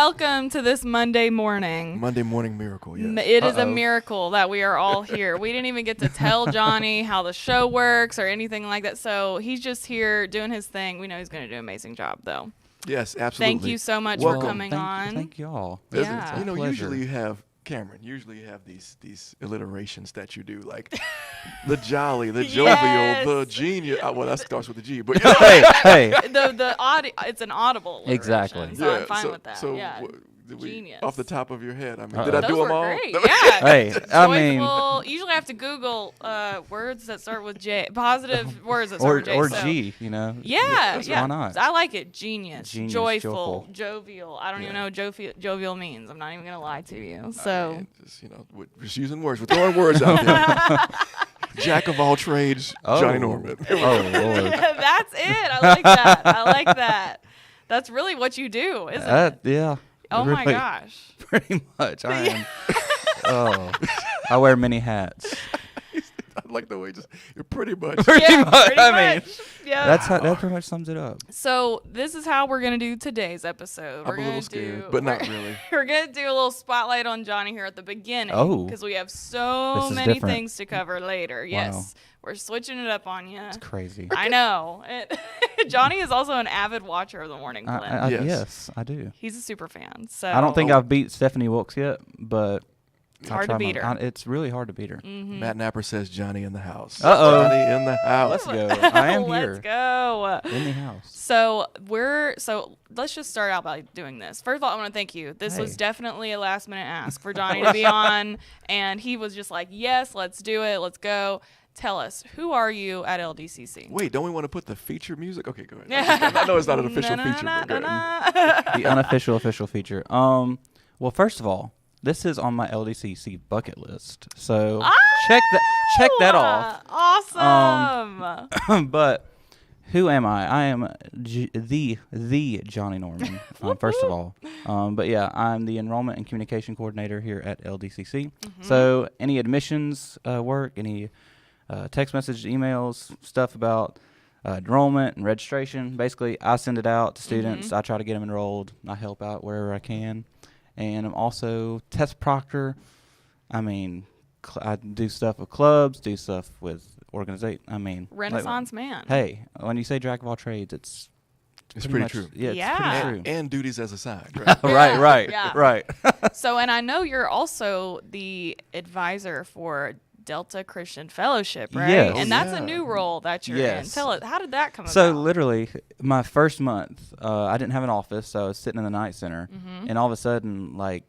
welcome to this Monday morning. Monday morning miracle, yes. It is a miracle that we are all here. We didn't even get to tell Johnny how the show works or anything like that. So he's just here doing his thing. We know he's going to do an amazing job, though. Yes, absolutely. Thank you so much Welcome. for coming on. Thank y'all. Yeah. You know, Pleasure. usually you have, Cameron, usually you have these alliterations that you do, like the jolly, the jovial, the genius. Well, that starts with the G, but hey. It's an audible alliteration, Exactly. so I'm fine with that. So yeah. Genius. Off the top of your head, I mean, Uh-oh. did I Those do them were all? great. Yeah. Hey, I mean, Joyful. Usually I have to Google words that start with J, positive words that start with J. or so. G, you know. Yeah, yeah. Why not? I like it. Genius, joyful, joyful. jovial. I don't even know what jovial means. I'm not even gonna lie to you. So Just using words. We're throwing words out there. Jack of all trades, Johnny Norman. Oh, Lord. that's it. I like that. I like that. That's really what you do, isn't it? Yeah. Oh my really, gosh. Pretty much. I am. I wear many hats. I like the way you're pretty much. Yeah, pretty I mean, much. Yeah. that pretty much sums it up. So this is how we're gonna do today's episode. I'm a little scared, but not really. We're gonna do a little spotlight on Johnny here at the beginning. Oh. Because we have so This is many different. things to cover later. Yes. We're switching it up on you. It's crazy. I know. Johnny is also an avid watcher of the Morning Blend. Yes, I do. He's a super fan. So I don't think I've beat Stephanie Wilkes yet, but it's hard to beat her. It's really hard to beat her. Mm-hmm. Matt Napper says Johnny in the house. Uh-oh. Johnny in the house. Let's go. I am here. Let's go. In the house. So let's just start out by doing this. First of all, I want to thank you. This was Hey. definitely a last minute ask for Johnny to be on, and he was just like, "Yes, let's do it. Let's go." Tell us, who are you at LDCC? Wait, don't we want to put the feature music? Okay, go ahead. I know it's not an official feature, but go ahead. The unofficial official feature. Well, first of all, this is on my LDCC bucket list, so check that off. Awesome. But who am I? I am the Johnny Norman. First of all, but yeah, I'm the enrollment and communication coordinator here at LDCC. Mm-hmm. So any admissions work, any text message, emails, stuff about enrollment and registration. Basically, I send it out to students. I try to get them enrolled. I help out wherever I can. And I'm also test proctor. I mean, I do stuff with clubs, do stuff with organization. I mean, Renaissance man. Hey, when you say jack of all trades, it's pretty much, true. Yeah, it's Yeah. pretty true. And duties as assigned, right? Right. Yeah. So, and I know you're also the advisor for Delta Christian Fellowship, right? Yes. And that's a Yeah. new role that you're in. Yes. Tell us, how did that come So about? literally, my first month, I didn't have an office, so I was sitting in the night center, and all of a sudden, like,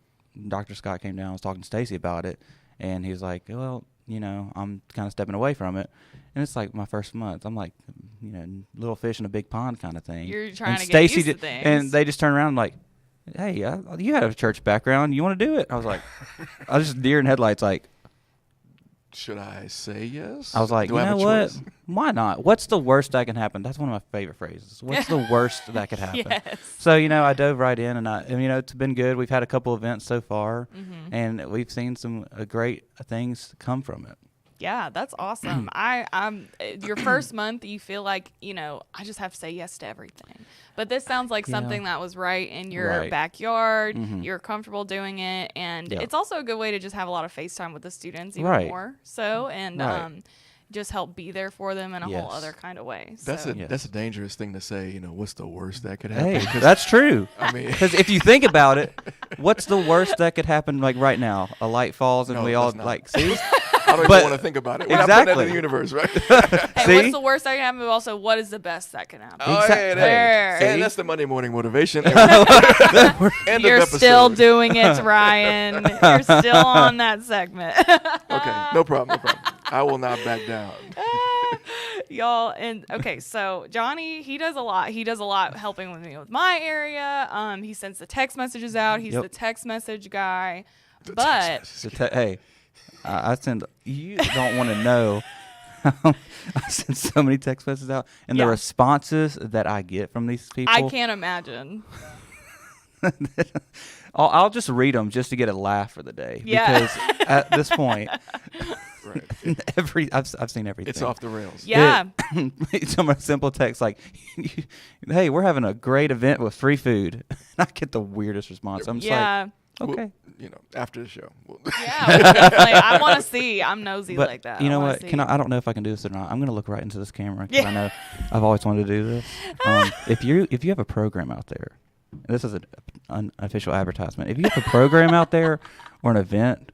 Dr. Scott came down, I was talking to Stacy about it, and he was like, well, you know, I'm kind of stepping away from it. And it's like my first month. I'm like, you know, little fish in a big pond kind of thing. You're trying and to get Stacy used to did, things. And they just turned around like, hey, you have a church background. You want to do it? I was like, I was just deer in headlights like, Should I say yes? I was like, Do you I have know a what? choice? Why not? What's the worst that can happen? That's one of my favorite phrases. What's the worst that could happen? Yes. So, you know, I dove right in, and you know, it's been good. We've had a couple events so far, and we've seen some great things come from it. Yeah, that's awesome. I'm your first month, you feel like, you know, I just have to say yes to everything. But this sounds like something that was right in your Right. backyard. You're comfortable doing it, and Yeah. it's also a good way to just have a lot of FaceTime with the students even Right. more. So, and Right. just help be there for them in a whole Yes. other kind of way. That's so. that's a dangerous thing to say. You know, what's the worst that could happen? Hey, 'Cause, that's true. I mean, Because if you think about it, what's the worst that could happen like right now? A light falls and No, we all let's not. like, see? I don't But- even want to think about it. We're not putting that in Exactly. the universe, right? Hey, See? what's the worst that can happen? But also, what is the best that can happen? Oh, Exact- hey, There. And See? that's the Monday morning motivation. End of You're episode. still doing it, Ryan. You're still on that segment. Okay, no problem. I will not back down. Y'all, and okay, so Johnny, he does a lot helping with me with my area. He sends the text messages out. He's Yep. the text message guy. The But text message. Hey, I send, you don't want to know. I send so many text messages out, and Yeah. the responses that I get from these people. I can't imagine. I'll just read them just to get a laugh for the day. Yeah. Because at this point, Right. I've seen everything. It's off the rails. Yeah. Some simple text like, "Hey, we're having a great event with free food." I get the weirdest response. I'm just Yeah. like, okay. Well, you know, after the show. Yeah, definitely. I want to see. I'm nosy But like that. you know I wanna what? see. I don't know if I can do this or not. I'm gonna look right into this camera because Yeah. I know I've always wanted to do this. If you have a program out there, this is an unofficial advertisement. If you have a program out there or an event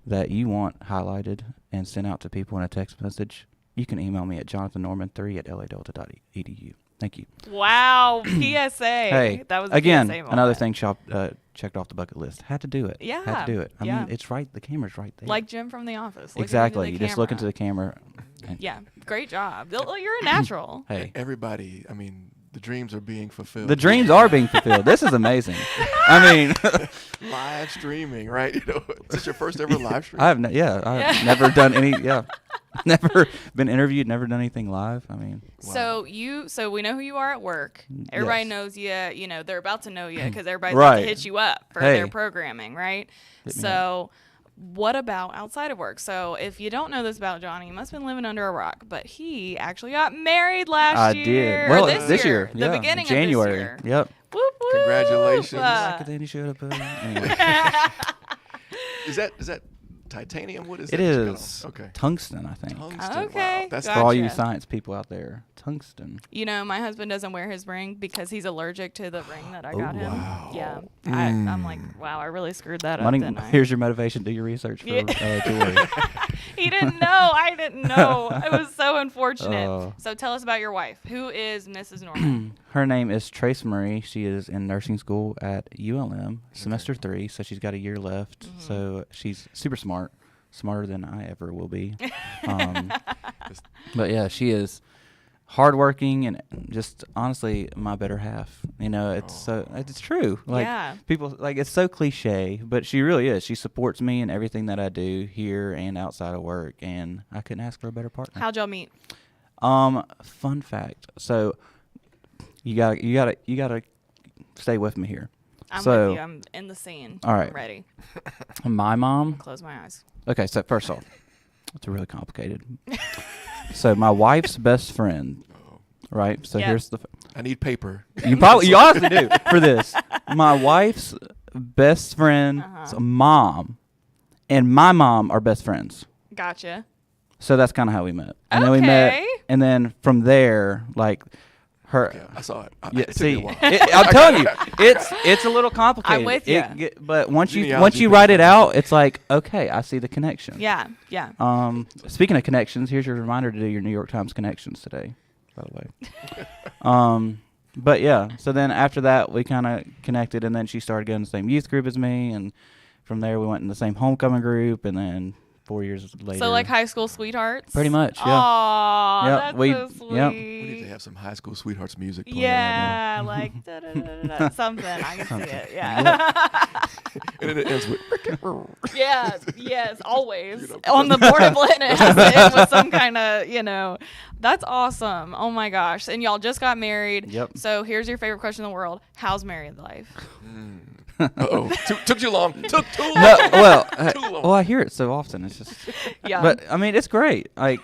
that you want highlighted and sent out to people in a text message, you can email me at jonathannorman3@ladelta.edu. Thank you. Wow. PSA. Hey, that was a again, PSA moment. another thing Shop checked off the bucket list. Had to do it. Yeah. Had to do it. I Yeah. mean, it's right. The camera's right there. Like Jim from The Office. looking into exactly. the You just look into camera. the camera. And Yeah. Great job. You're a natural. Hey, Everybody, I mean, the dreams are being fulfilled. the dreams are being fulfilled. This is amazing. I mean, Live streaming, right? You know, is this your first ever live stream? I've never done any. Yeah, never been interviewed. Never done anything live. I mean, So we know who you are at work. Everybody Yes. knows you. You know, they're about to know you because everybody's Right. about to hit you up for Hey. their programming, right? Hit me So what about outside of work? So if you don't know this about Johnny, you must have been living under a rock. But he actually got married last I year. did. Well, or this year. The Yeah, beginning January. of this year. Yep. Whoop, whoop. Congratulations. Like Danny should have put. Anyway, Is that titanium? What is it that you got is on? Okay. tungsten, I think. Tungsten. Okay, Wow. That's For all you Gotcha. science people out there, tungsten. You know, my husband doesn't wear his ring because he's allergic to the ring that I got him. wow. Yeah. I'm like, wow, I really screwed that up, Money, didn't I? here's your motivation. Do your research for jewelry. He didn't know. I didn't know. It was so unfortunate. Oh. So tell us about your wife. Who is Mrs. Norman? Her name is Trace Marie. She is in nursing school at ULM, semester 3, so she's got a year left. So she's super smart, smarter than I ever will be. But yeah, she is hardworking and just honestly my better half. You know, it's true. Like Yeah. people like it's so cliche, but she really is. She supports me in everything that I do here and outside of work, and I couldn't ask for a better partner. How'd y'all meet? Fun fact. So you gotta stay with me here. I'm So- with you. I'm in the scene. All right. I'm ready. My mom. Close my eyes. Okay, so first off, it's really complicated. So my wife's best friend, right? So Yep. here's the. I need paper. You honestly do for this. My wife's best friend's mom and my mom are best friends. Gotcha. So that's kind of how we met. And then we met, Okay. and then from there, like her. Yeah, I saw it. Yeah, It took me see, a while. I'm telling you, it's a little complicated. I'm with ya. But once you Genealogy write it page. out, it's like, okay, I see the connection. Yeah. Yeah. Speaking of connections, here's your reminder to do your New York Times connections today, by the way. But yeah, so then after that, we kind of connected, and then she started going to the same youth group as me, and from there we went in the same homecoming group, and then 4 years later. So like high school sweethearts? Pretty much, yeah. Aw, Yep, that's we- so sweet. yep. We need to have some high school sweethearts music playing Yeah, like da-da-da-da-da, something. I can see it. Yeah. and then it ends with Yeah, yes, always. You know, On the board of Lynn, it has to end with some kind of, that's awesome. Oh my gosh. And y'all just got married. Yep. So here's your favorite question in the world. How's married life? Uh-oh. Took too long. Took too long. No, well, Too long. well, I hear it so often. It's just, Yeah. but I mean, it's great. Like,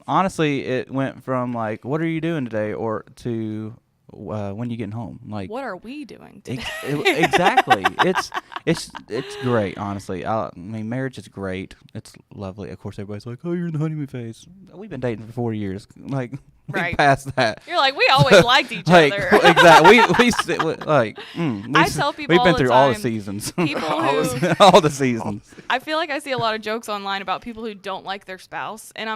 honestly, it went from like, "What are you doing today?" or to when you getting home. Like, What are we doing today? exactly. It's great. Honestly, I mean, marriage is great. It's lovely. Of course, everybody's like, "Oh, you're in the honeymoon phase." We've been dating for 4 years. Like, we Right. passed that. You're like, we always liked each Like other. exactly, I tell people we've all been the through all the time, seasons, people who all the seasons. I feel like I see a lot of jokes online about people who don't like their spouse, and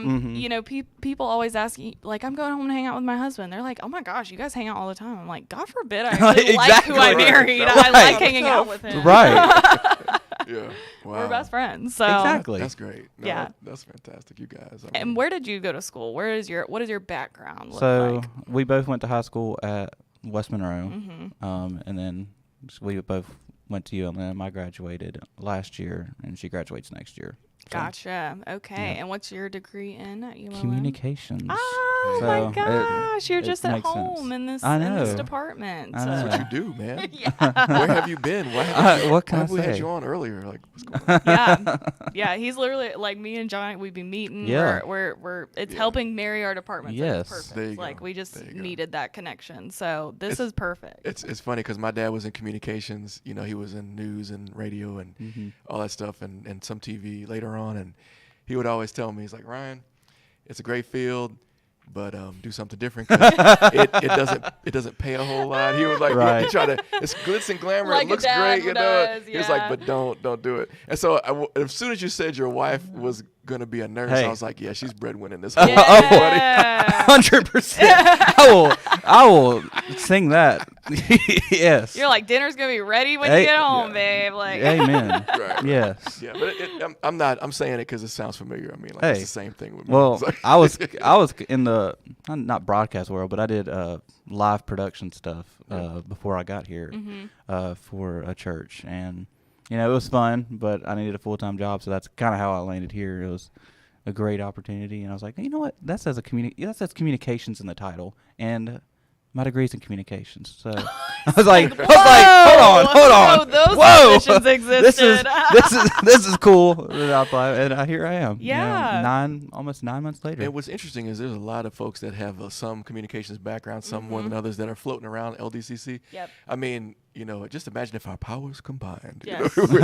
people always ask me, like, I'm going home to hang out with my husband. They're like, oh my gosh, you guys hang out all the time. I'm like, God forbid I actually like who I Exactly. married. I Right. like hanging out with him. Right. Yeah. Wow. We're best friends. So Exactly. That's great. No, Yeah. That's fantastic, you guys. I And mean, where did you go to school? What is your background look So like? we both went to high school at West Monroe, Mm-hmm. and then we both went to ULM. I graduated last year, and she graduates next year. So, Gotcha. Okay. yeah. And what's your degree in at ULM? Communications. Ah, Oh So my gosh, you're it just at makes home sense. in this I in this know. department. I So. know. That's what you do, man. Yeah. Where have you been? Why haven't What can why I have we had say? you on earlier? Like, what's going on? Yeah. He's literally like me and John. We'd be meeting. Yeah. We're it's Yeah. helping marry our departments. Yes. It's perfect. There you Like go. we just There you go. needed that connection. So this is perfect. It's funny because my dad was in communications. You know, he was in news and radio and all that stuff and some TV later on. And he would always tell me, he's like, Ryan, it's a great field, but do something different. 'Cause it doesn't pay a whole lot. He was like, he tried to, it's glitz and glamour. Like it a looks dad great, you know. does, He was like, yeah. but don't do it. And so as soon as you said your wife was gonna be a nurse, Hey. I was like, yeah, she's breadwinning this whole Yeah. 100%. I will sing that. Yes. You're like, dinner's gonna be ready when Hey. you get home, Yeah. babe. Like, Amen. Right. Yes. Yeah, but I'm saying it because it sounds familiar. I mean, like Hey. it's the same thing with me. Well, It's like- I was in the not broadcast world, but I did live production stuff before I got here for a church, and it was fun, but I needed a full-time job, so that's kind of how I landed here. It was a great opportunity, and I was like, you know what? That says communications in the title, and my degree's in communications. So I was like, hold on. So those Whoa. positions existed. This is cool. And here I am. Yeah. Almost 9 months later. And what's interesting is there's a lot of folks that have some communications background, some more than others, that are floating around LDCC. Yep. I mean, just imagine if our powers combined. Yes. We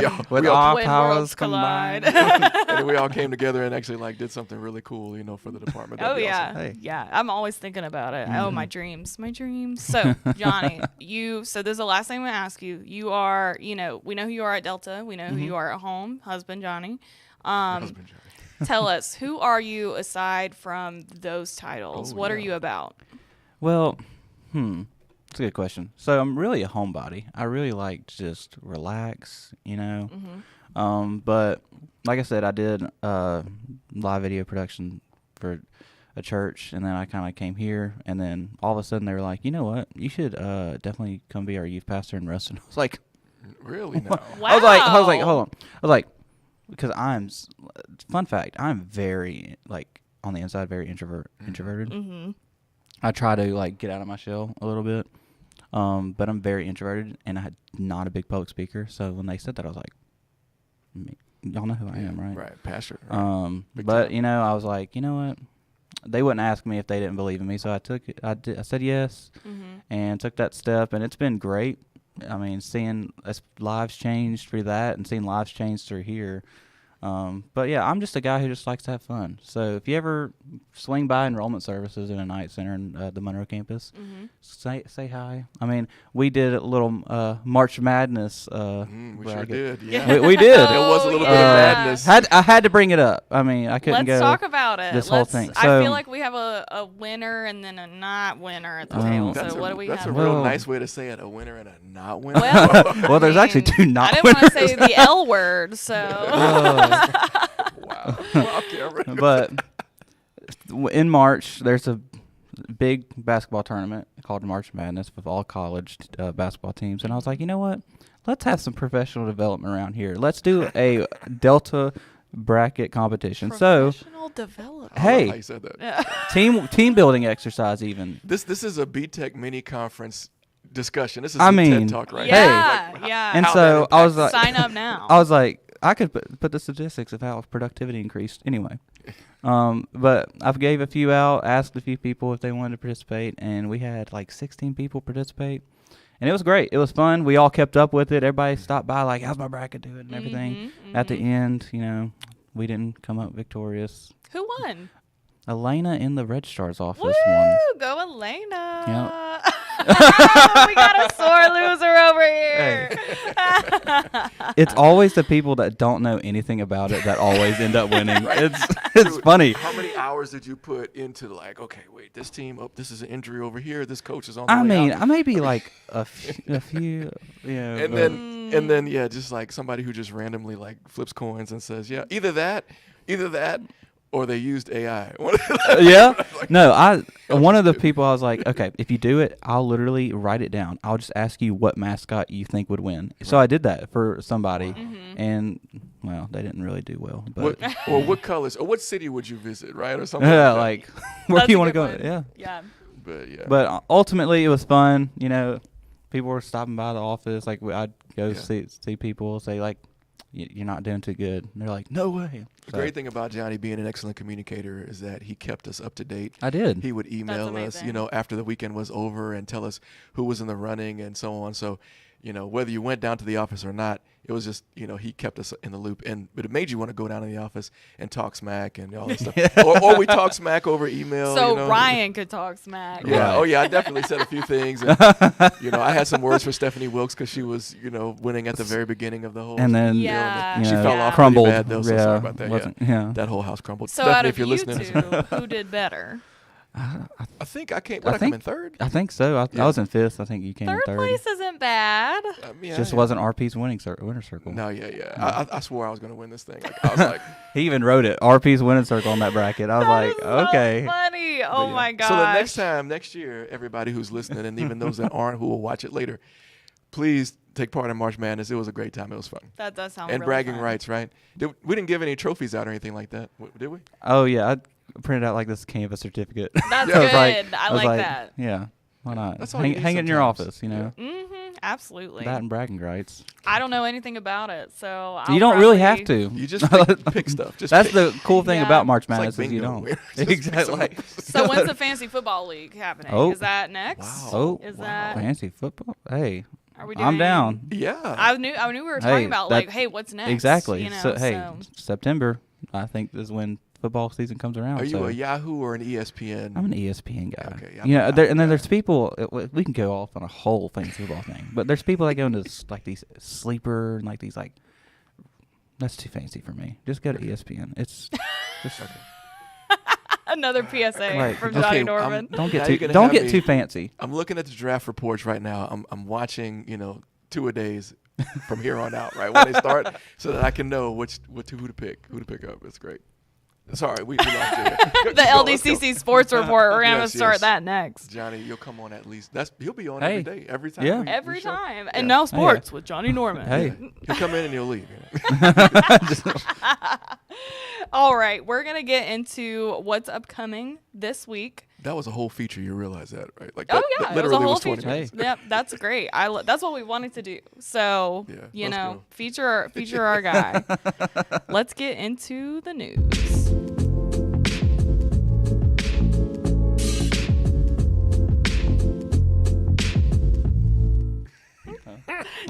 all- With we all- our When powers worlds collide. combined. and we all came together and actually did something really cool, for the department. That'd Oh be yeah, awesome. Hey. yeah. I'm always thinking about it. Oh, my dreams. So Johnny, so this is the last thing I'm gonna ask you. You are, we know who you are at Delta. We know who you are at home, husband Johnny. Husband Johnny. Tell us, who are you aside from those titles? Oh, What are yeah. you about? Well, that's a good question. So I'm really a homebody. I really like to just relax, But like I said, I did live video production for a church, and then I kind of came here, and then all of a sudden they were like, you know what? You should definitely come be our youth pastor in Ruston. I was like, Really now? Wow. I was like, hold on. I was like, because fun fact, I'm very, like, on the inside, very introverted. Mm-hmm. I try to, get out of my shell a little bit. But I'm very introverted, and I'm not a big public speaker. So when they said that, I was like, y'all know who I am, right? Right, pastor. Right. Big But, time. I was like, you know what? They wouldn't ask me if they didn't believe in me. So I took it. I said yes and took that step, and it's been great. I mean, seeing lives changed through that and seeing lives change through here. But yeah, I'm just a guy who just likes to have fun. So if you ever swing by enrollment services in a night center in the Monroe campus, say hi. I mean, we did a little March Madness. We sure bracket. did. Yeah. We did. There was a little bit of yeah. madness. I had to bring it up. I mean, I couldn't Let's go. talk about it. this whole thing. I So- feel like we have a winner and then a not winner at the table. That's So a, what do we that's have? a real Well- nice way to say it. A winner and a not winner. Well, Well, there's actually two not I didn't want to winners. say the L word, so. Wow. Wow, Cameron. But in March, there's a big basketball tournament called March Madness with all college basketball teams. And I was like, you know what? Let's have some professional development around here. Let's do a Delta bracket competition. So, Professional development. I love hey. how you said that. team building exercise even. This is a BTEC mini conference discussion. This is I some mean, TED Talk right Yeah, now. yeah. And how so that I was like, Sign up now. I was like, I could put the statistics of how productivity increased anyway. But I gave a few out, asked a few people if they wanted to participate, and we had like 16 people participate. And it was great. It was fun. We all kept up with it. Everybody stopped by like, how's my bracket doing and everything. At the end, we didn't come up victorious. Who won? Elena in the registrar's office Woo! won. Go Elena. Yep. We got a sore loser over here. It's always the people that don't know anything about it that always end up winning. It's Dude, funny. How many hours did you put into okay, wait, this team, this is an injury over here. This coach is on the I way mean, out. I may be like a few, And then, yeah, just like somebody who just randomly flips coins and says, yeah, either that, or they used AI. yeah. No, one of the people I was like, okay, if you do it, I'll literally write it down. I'll just ask you what mascot you think would win. So I did that for somebody, and well, they didn't really do well. But What colors or what city would you visit, right, or something? yeah, like like where That's you a want to good go. one. Yeah. Yeah. But yeah. But ultimately, it was fun. You know, people were stopping by the office. Like I'd go see people, say like, "You're not doing too good." And they're like, "No way." The great thing about Johnny being an excellent communicator is that he kept us up to date. I did. He would email us, after the weekend was over and tell us who was in the running and so on. So, whether you went down to the office or not, it was just, he kept us in the loop. But it made you want to go down to the office and talk smack and all that stuff. Or we talk smack over email. So Ryan could talk smack. Yeah. Right. Oh, yeah. I definitely said a few things. And, I had some words for Stephanie Wilkes because she was, winning at the very beginning of the whole. And then, Yeah. She you know, fell off crumbled. really bad, though. So sorry about that. Yeah. That whole house crumbled. So Stephanie, out of if you're you listening, two, who did better? I think I came. What, I come in third? I think so. I was in fifth. I think you came in Third third. place isn't bad. Just wasn't RP's winning winner circle. No, yeah. I swore I was going to win this thing. Like, I was like, He even wrote it, RP's winning circle on that bracket. I was That like, is so okay. funny. Oh yeah. my gosh. So the next year, everybody who's listening, and even those that aren't who will watch it later, please take part in March Madness. It was a great time. It was fun. That does sound And really bragging fun. rights, right? We didn't give any trophies out or anything like that, did we? Oh, yeah. I printed out like this Canvas certificate. That's I was good. I was like that. Yeah. Why not? That's all you hang need it in your sometimes. office, you know? Mm-hmm. Absolutely. That and bragging rights. I don't know anything about it, so I'll You don't really probably- have to. You just pick stuff. Just That's pick. the cool thing Yeah. about March It's like Madness is you bingo. don't. Just pick Exactly. something. So when's the fantasy football league happening? Oh. Is that next? Wow. Oh, Is that? fancy football. Hey, Are we doing? I'm down. Yeah. I knew we were talking Hey, about that- like, hey, what's next? Exactly. You know, so, hey, so- September, I think, is when football season comes around. Are you so a Yahoo or an ESPN? I'm an ESPN guy. Okay, You know, I'm and then yeah. there's people. We can go off on a whole fantasy football thing, but there's people that go into like these sleeper and like these like. That's too fancy for me. Just go to ESPN. It's just Another PSA Right. from Okay, Johnny I'm- Norman. don't Now get you're too gonna have me- too fancy. I'm looking at the draft reports right now. I'm watching, 2-a-days from here on out, right? When they start, so that I can know who to pick up. It's great. Sorry, we lost you. The Keep going, let's go. LDCC Sports Report. We're gonna Yes, start yes. that next. Johnny, you'll come on at least. He'll be on Hey. every day, every time. Yeah. we Every show. time. Yeah. And now sports with Johnny Norman. Hey. He'll come in and he'll leave. All right, we're gonna get into what's upcoming this week. That was a whole feature. You realize that, right? Like Oh that, yeah, that it was a literally whole was 20 feature. minutes. Hey. Yep, that's great. That's what we wanted to do. So Yeah, let's go. feature our guy. Let's get into the news.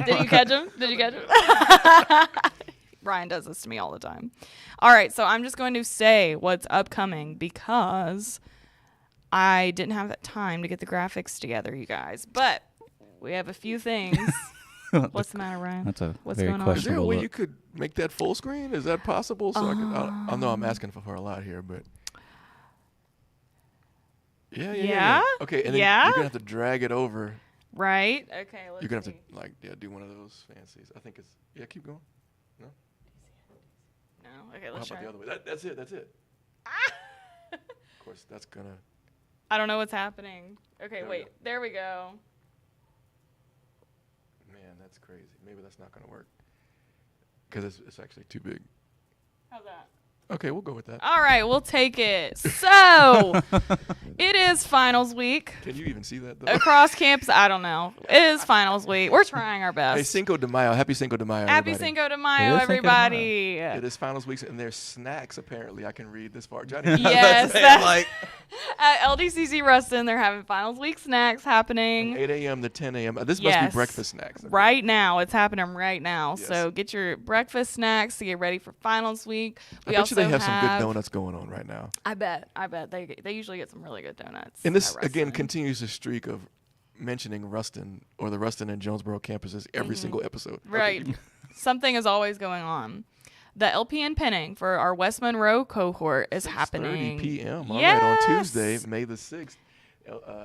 Did you catch him? Did you catch him? Ryan does this to me all the time. All right, so I'm just going to say what's upcoming because I didn't have that time to get the graphics together, you guys. But we have a few things. What's the matter, Ryan? That's a What's very going on? Is there a questionable way look. you could make that full screen? Is that possible? So I know I'm asking for a lot here, but yeah. Okay, and then Yeah? you're gonna have to drag it over. Right? Okay, let's You're gonna have see. to do one of those fancies. I think it's keep going. No? Okay, How let's about try. the other way? That's it. Of course, that's gonna. I don't know what's happening. Okay, There we wait. go. There we go. Man, that's crazy. Maybe that's not gonna work because it's actually too big. How's that? Okay, we'll go with that. All right, we'll take it. So, it is finals week. Can you even see that though? Across campus, I don't know. It is finals week. We're trying our best. Hey, Cinco de Mayo. Happy Cinco de Mayo. Happy everybody. Cinco de It Mayo, is Cinco de Mayo. everybody. It is finals weeks, and there's snacks. Apparently, I can read this far. Johnny. Yes, I'm that's- like At LDCC Ruston, they're having finals week snacks happening 8 a.m. to 10 a.m. This must Yes. be breakfast snacks. right now. It's happening right now. Yes. So get your breakfast snacks to get ready for finals week. I bet you they have some good donuts going on right now. I bet they usually get some really good donuts. And this at again Ruston. continues the streak of mentioning Ruston or the Ruston and Jonesboro campuses every single episode. Okay, Right. Something is always going on. The LPN pinning for our West Monroe cohort is 6:30 happening. p.m. All right, Yes. on Tuesday, May the 6th,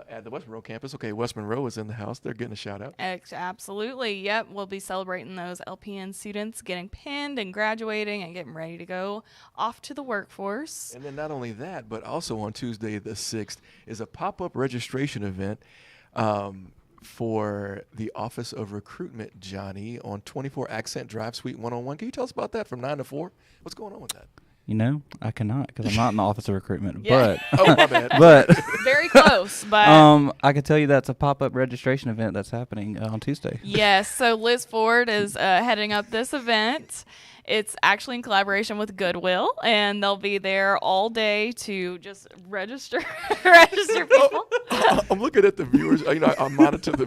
at the West Monroe campus. Okay, West Monroe is in the house. They're getting a shout out. Absolutely. Yep. We'll be celebrating those LPN students getting pinned and graduating and getting ready to go off to the workforce. And then not only that, but also on Tuesday the 6th is a pop-up registration event for the Office of Recruitment, Johnny, on 24 Accent Drive, Suite 101. Can you tell us about that from 9 to 4? What's going on with that? I cannot because I'm not in the office of recruitment. Yeah. Oh, my bad. But Very close, but I can tell you that's a pop-up registration event that's happening on Tuesday. yes. So Liz Ford is heading up this event. It's actually in collaboration with Goodwill, and they'll be there all day to just register people. I'm looking at the viewers. I monitor the.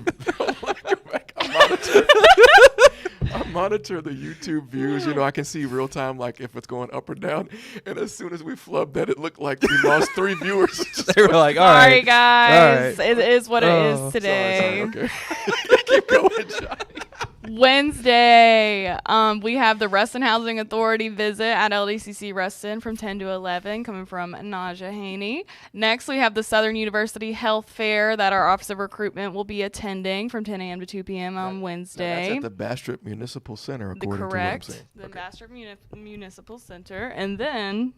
I monitor the YouTube views. I can see real time, like if it's going up or down. And as soon as we flubbed that, it looked like we lost 3 viewers. They were like, "All Sorry, right, guys. all right." It is what it is today. Sorry, okay. Keep going, Johnny. Wednesday, we have the Reston Housing Authority visit at LDCC Reston from 10 to 11, coming from Naja Haney. Next, we have the Southern University Health Fair that our Office of Recruitment will be attending from 10 a.m. to 2 p.m. on Wednesday. That's at the Bastrop Municipal Center, according to what I'm saying. The Bastrop Municipal Center. And then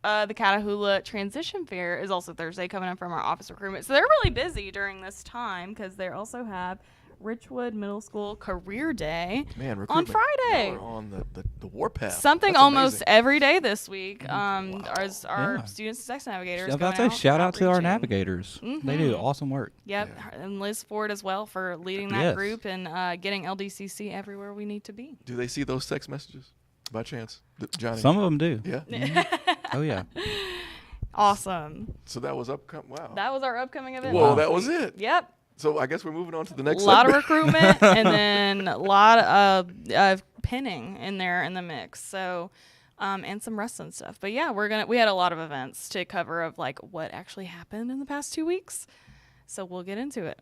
the Catahoula Transition Fair is also Thursday, coming up from our Office of Recruitment. So they're really busy during this time because they also have Richwood Middle School Career Day on Friday. Y'all are on the warpath. Something That's almost amazing. every day this week. Wow. Our student success navigators. I was about going to say, shout out to our outreaching. navigators. They do awesome work. Yep, Yeah. and Liz Ford as well for leading that Yes. group and getting LDCC everywhere we need to be. Do they see those text messages by chance, Johnny? Some of them do. Yeah. Oh yeah. Awesome. So that was upcoming. Wow. That was our upcoming event. Whoa, last that was week. it. Yep. So I guess we're moving on to the A next. lot of segment. recruitment and then a lot of pinning in there in the mix. So, and some wrestling stuff. But yeah, we had a lot of events to cover of like what actually happened in the past 2 weeks. So we'll get into it.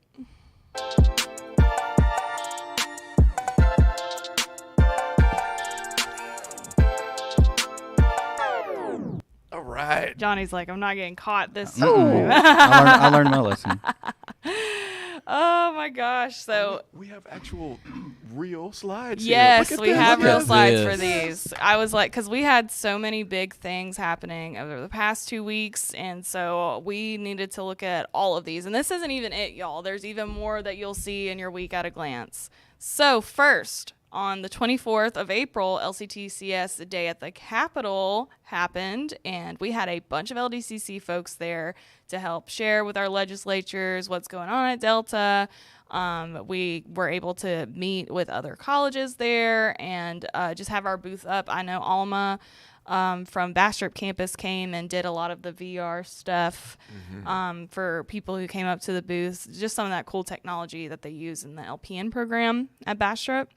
All right. Johnny's like, I'm not getting caught this Mm-mm. time. I learned my lesson. Oh my gosh. So We have actual real slides. here. yes, Look at we this. have Look real at slides this. for these. I was like, because we had so many big things happening over the past 2 weeks, and so we needed to look at all of these. And this isn't even it, y'all. There's even more that you'll see in your week at a glance. So first, on the 24th of April, LCTCS Day at the Capitol happened, and we had a bunch of LDCC folks there to help share with our legislatures what's going on at Delta. We were able to meet with other colleges there and just have our booth up. I know Alma from Bastrop campus came and did a lot of the VR stuff for people who came up to the booth. Just some of that cool technology that they use in the LPN program at Bastrop.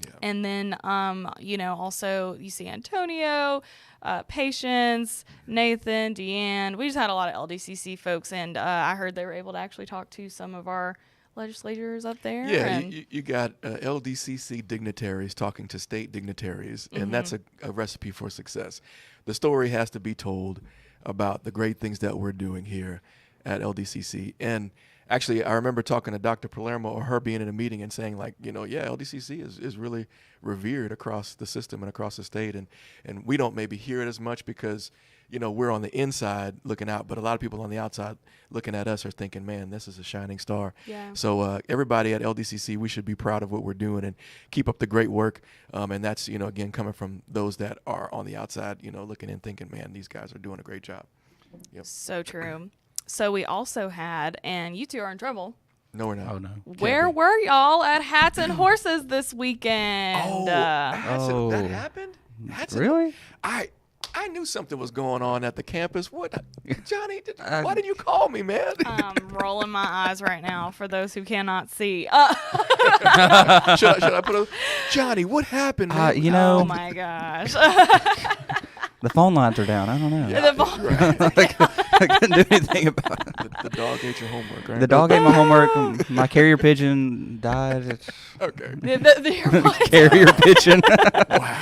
Yeah. And then, also you see Antonio, Patience, Nathan, Deanne. We just had a lot of LDCC folks, and I heard they were able to actually talk to some of our legislators up there. Yeah, and you got LDCC dignitaries talking to state dignitaries, and that's a recipe for success. The story has to be told about the great things that we're doing here at LDCC. And actually, I remember talking to Dr. Palermo or her being in a meeting and saying, like, LDCC is really revered across the system and across the state. And we don't maybe hear it as much because, we're on the inside looking out, but a lot of people on the outside looking at us are thinking, man, this is a shining star. Yeah. So everybody at LDCC, we should be proud of what we're doing and keep up the great work. And that's, again, coming from those that are on the outside, looking and thinking, man, these guys are doing a great job. Yep. So true. So we also had, and you two are in trouble. No, we're not. Oh no. Where be. were y'all at Hats and Horses this weekend? That Oh. happened? Really? I knew something was going on at the campus. What, Johnny? Why didn't you call me, man? I'm rolling my eyes right now for those who cannot see. should I put a Johnny? What happened, man? Oh my gosh. The phone lines are down. I don't know. Yeah, The phone- right. I couldn't do anything about it. The dog ate your homework, right? The dog ate my homework. My carrier pigeon died. It's Okay. the carrier pigeon. Wow.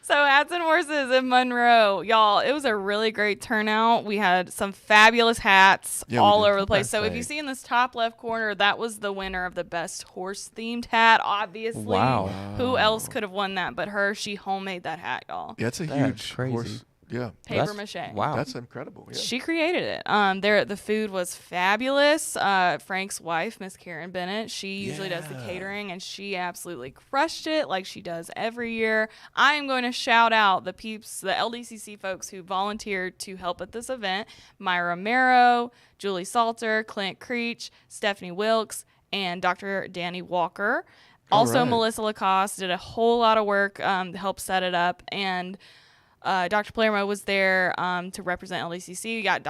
So Hats and Horses in Monroe, y'all, it was a really great turnout. We had some fabulous hats Yeah, we all did. over the place. I'd So if say. you see in this top left corner, that was the winner of the best horse-themed hat, obviously. Wow. Who else could have won that but her? She homemade that hat, y'all. Yeah, it's a That's huge crazy. horse Yeah. Paper mache. Wow. That's incredible. Yeah. She created it. The food was fabulous. Frank's wife, Miss Karen Bennett, she usually does the Yeah. catering, and she absolutely crushed it like she does every year. I am going to shout out the peeps, the LDCC folks who volunteered to help at this event: Myra Marrow, Julie Salter, Clint Creech, Stephanie Wilkes, and Dr. Danny Walker. Also, right. Melissa Lacoste did a whole lot of work to help set it up, and Dr. Palermo was there to represent LDCC. We got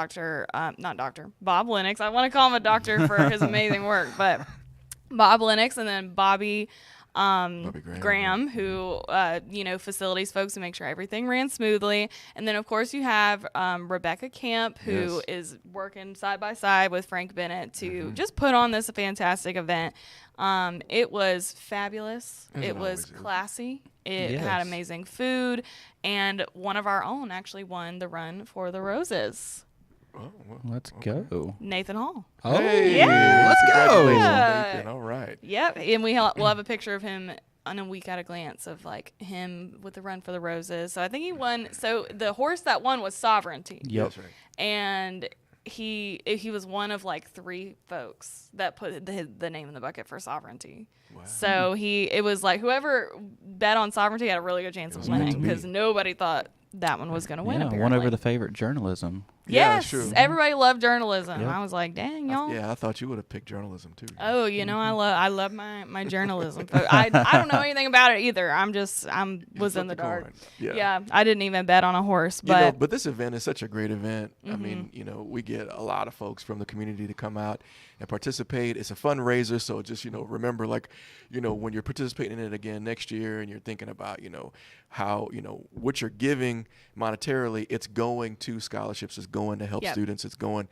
Bob Lennox. I want to call him a doctor for his amazing work, but Bob Lennox, and then Bobby Graham, who, facilities folks to make sure everything ran smoothly. And then, of course, you have Rebecca Camp, who is working side by side with Frank Bennett to just put on this fantastic event. It was fabulous. It was classy. It had amazing food. And one of our own actually won the Run for the Roses. Oh, well, Let's go. Nathan Hall. Oh, hey, yeah. Let's go. Congratulations, Yeah. Nathan. All right. Yep. And we'll have a picture of him on a week at a glance of like him with the Run for the Roses. So I think he won. So the horse that won was Sovereignty. Yep. That's right. And he was one of like 3 folks that put the name in the bucket for Sovereignty. Wow. So it was like whoever bet on Sovereignty had a really good chance of winning because nobody thought that one was going to win. Yeah, apparently. won over the favorite journalism. Yeah, Yes, true. everybody loved journalism. Yep. I was like, dang, y'all. Yeah, I thought you would have picked journalism too. Oh, I love my journalism. I don't know anything about it either. I was in the dark. Yeah, I didn't even bet on a horse, but But this event is such a great event. I mean, we get a lot of folks from the community to come out and participate. It's a fundraiser, so just remember, like, when you're participating in it again next year, and you're thinking about, how what you're giving monetarily, it's going to scholarships, it's going to help students, it's going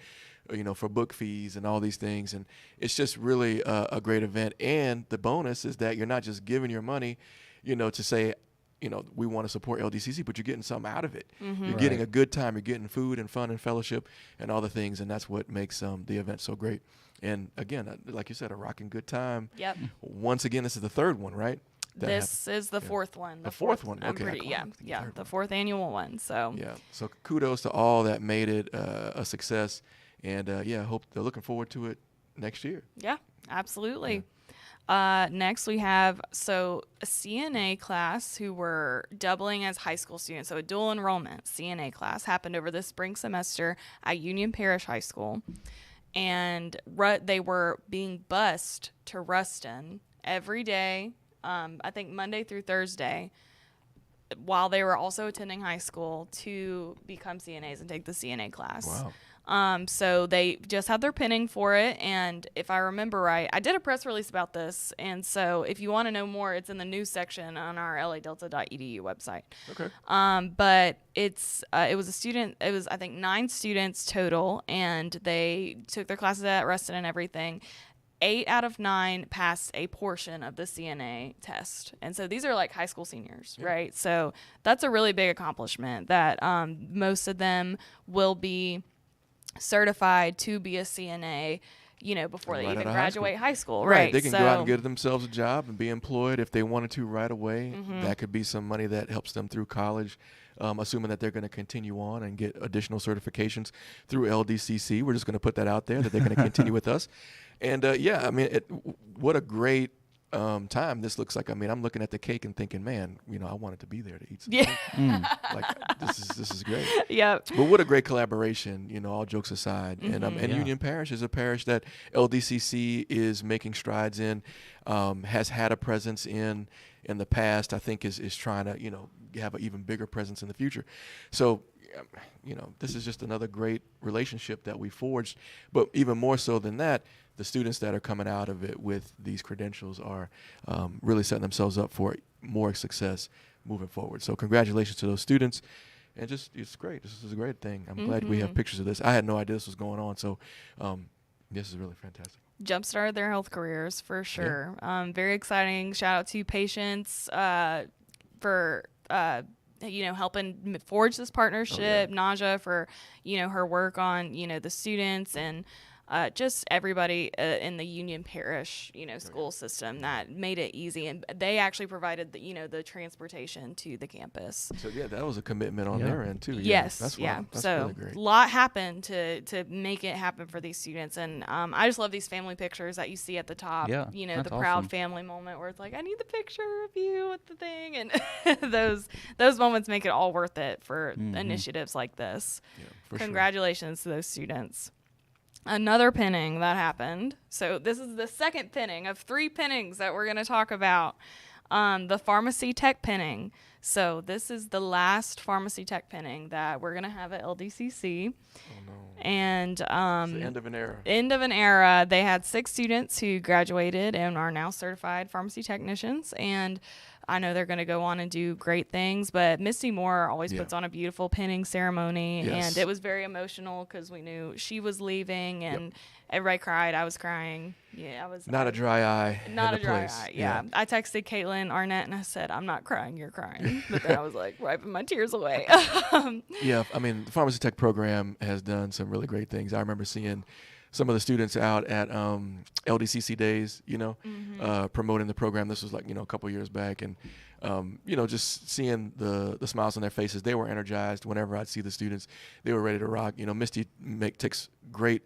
for book fees and all these things. And it's just really a great event. And the bonus is that you're not just giving your money, to say, we want to support LDCC, but you're getting something out of it. You're getting a good time. You're getting food and fun and fellowship and all the things. And that's what makes the event so great. And again, like you said, a rocking good time. Yep. Once again, this is the 3rd one, right? This is the 4th one. The 4th one. I'm Okay. pretty, the 4th annual one. So Yeah. So kudos to all that made it a success. And I hope they're looking forward to it next year. yeah, absolutely. Next we have a CNA class who were doubling as high school students. So a dual enrollment CNA class happened over the spring semester at Union Parish High School. And they were being bused to Ruston every day, I think Monday through Thursday, while they were also attending high school to become CNAs and take the CNA class. Wow. So they just had their pinning for it. And if I remember right, I did a press release about this. And so if you want to know more, it's in the news section on our ladelta.edu website. Okay. But it was I think 9 students total, and they took their classes at Ruston and everything. 8 out of 9 passed a portion of the CNA test. And so these are like high school seniors, right? So that's a really big accomplishment that most of them will be certified to be a CNA, before they even graduate high school. Right. They can go out and get themselves a job and be employed if they wanted to right away. That could be some money that helps them through college, assuming that they're going to continue on and get additional certifications through LDCC. We're just going to put that out there that they're going to continue with us. And, what a great time this looks like. I mean, I'm looking at the cake and thinking, man, I wanted to be there to eat some cake. Like, this is great. Yep. But what a great collaboration, all jokes aside. And Union Parish is a parish that LDCC is making strides in, has had a presence in the past, I think is trying to, have an even bigger presence in the future. So, this is just another great relationship that we forged. But even more so than that, the students that are coming out of it with these credentials are really setting themselves up for more success moving forward. So congratulations to those students. And it's great. This is a great thing. I'm glad we have pictures of this. I had no idea this was going on. So this is really fantastic. Jumpstarted their health careers for sure. Very exciting. Shout out to Patience for helping forge this partnership. Naja for her work on the students, and just everybody in the Union Parish, school system that made it easy. And they actually provided the transportation to the campus. So yeah, that was a commitment on Yeah. their end too. Yes, That's so really great. a lot happened to make it happen for these students, and I just love these family pictures that you see at the top. Yeah, the that's proud awesome. family moment where it's like, I need the picture of you with the thing, and those moments make it all worth it for initiatives like this. Yeah, for sure. Congratulations to those students. Another pinning that happened. So this is the second pinning of 3 pinnings that we're going to talk about. The pharmacy tech pinning. So this is the last pharmacy tech pinning that we're going to have at LDCC. Oh no. And It's the end of an era. End of an era. They had 6 students who graduated and are now certified pharmacy technicians. And I know they're going to go on and do great things, but Misty Moore always puts on a beautiful pinning ceremony. Yes. And it was very emotional because we knew she was leaving, and everybody cried. I was crying. Yeah, I was Not a dry eye. not in a the dry place. eye. Yeah. I texted Caitlin Arnett and I said, I'm not crying, you're crying. But then I was like wiping my tears away. Yeah, I mean, the pharmacy tech program has done some really great things. I remember seeing some of the students out at LDCC days, promoting the program. This was like, a couple years back. And, just seeing the smiles on their faces. They were energized whenever I'd see the students. They were ready to rock. Misty takes great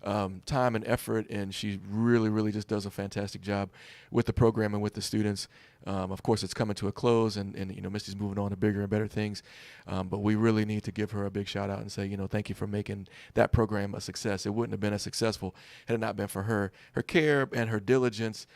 time and effort, and she really, really just does a fantastic job with the program and with the students. Of course, it's coming to a close, and Misty's moving on to bigger and better things. But we really need to give her a big shout out and say, thank you for making that program a success. It wouldn't have been as successful had it not been for her care and her diligence.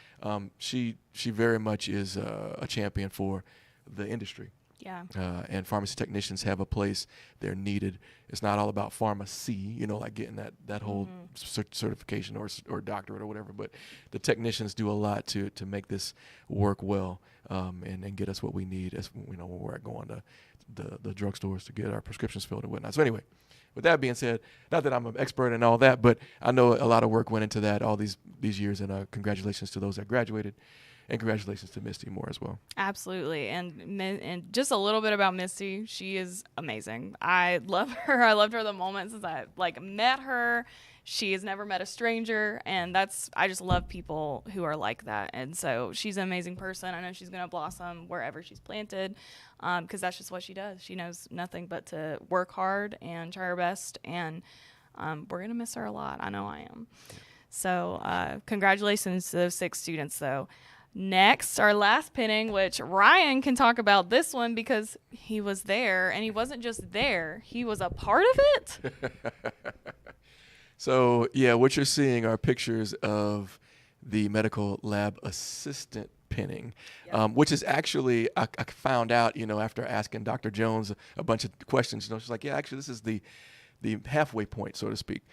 She very much is a champion for the industry. Yeah. And pharmacy technicians have a place. They're needed. It's not all about pharmacy, like getting that whole certification or doctorate or whatever. But the technicians do a lot to make this work well, and get us what we need as when we're going to the drugstores to get our prescriptions filled and whatnot. So anyway, with that being said, not that I'm an expert in all that, but I know a lot of work went into that all these years. And congratulations to those that graduated. And congratulations to Misty Moore as well. Absolutely. And just a little bit about Misty. She is amazing. I love her. I loved her the moment since I met her. She has never met a stranger, and I just love people who are like that. And so she's an amazing person. I know she's going to blossom wherever she's planted, because that's just what she does. She knows nothing but to work hard and try her best, and we're going to miss her a lot. I know I am. So congratulations to those 6 students, though. Next, our last pinning, which Ryan can talk about this one because he was there, and he wasn't just there, he was a part of it. So, yeah, what you're seeing are pictures of the medical lab assistant pinning, which is actually, I found out, after asking Dr. Jones a bunch of questions, she's like, yeah, actually, this is the halfway point, so to speak.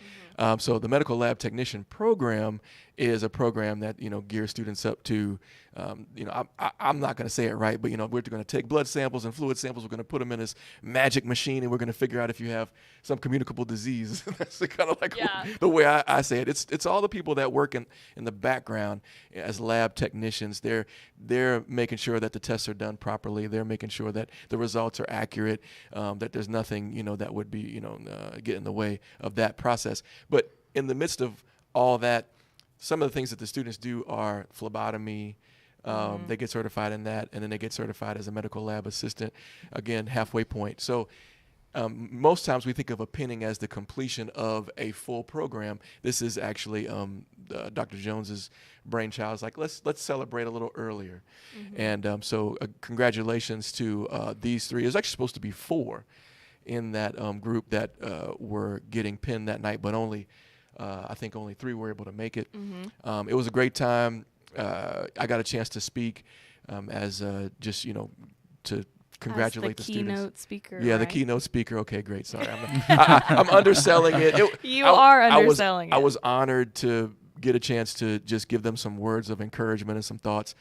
So the medical lab technician program is a program that, gears students up to, I'm not going to say it right, but, we're going to take blood samples and fluid samples. We're going to put them in this magic machine, and we're going to figure out if you have some communicable disease. That's kind of like the way I say it. It's all the people that work in the background as lab technicians. They're making sure that the tests are done properly. They're making sure that the results are accurate, that there's nothing, that would be, get in the way of that process. But in the midst of all that, some of the things that the students do are phlebotomy. They get certified in that, and then they get certified as a medical lab assistant. Again, halfway point. So most times we think of a pinning as the completion of a full program. This is actually Dr. Jones's brainchild. It's like, let's celebrate a little earlier. And so congratulations to these 3. It was actually supposed to be 4 in that group that were getting pinned that night, but I think only 3 were able to make it. It was a great time. I got a chance to speak as just, to congratulate the students. Keynote speaker. Yeah, right? the keynote speaker. Okay, great. Sorry. I'm underselling it. You are underselling it. I was honored to get a chance to just give them some words of encouragement and some thoughts.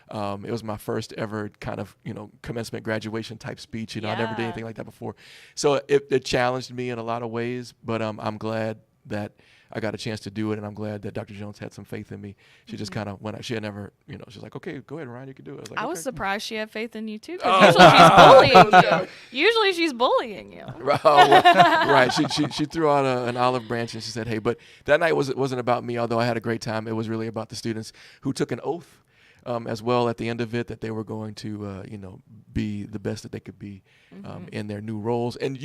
It was my first ever kind of, commencement graduation type speech. I never did anything like that before. So it challenged me in a lot of ways, but I'm glad that I got a chance to do it, and I'm glad that Dr. Jones had some faith in me. She just kind of went. She had never, she's like, okay, go ahead, Ryan, you can do it. I was like, I okay. was surprised she had faith in you too, because usually she's bullying you. Usually she's bullying you. Right. She threw out an olive branch and she said, hey, but that night wasn't about me, although I had a great time. It was really about the students who took an oath as well at the end of it, that they were going to, be the best that they could be in their new roles. And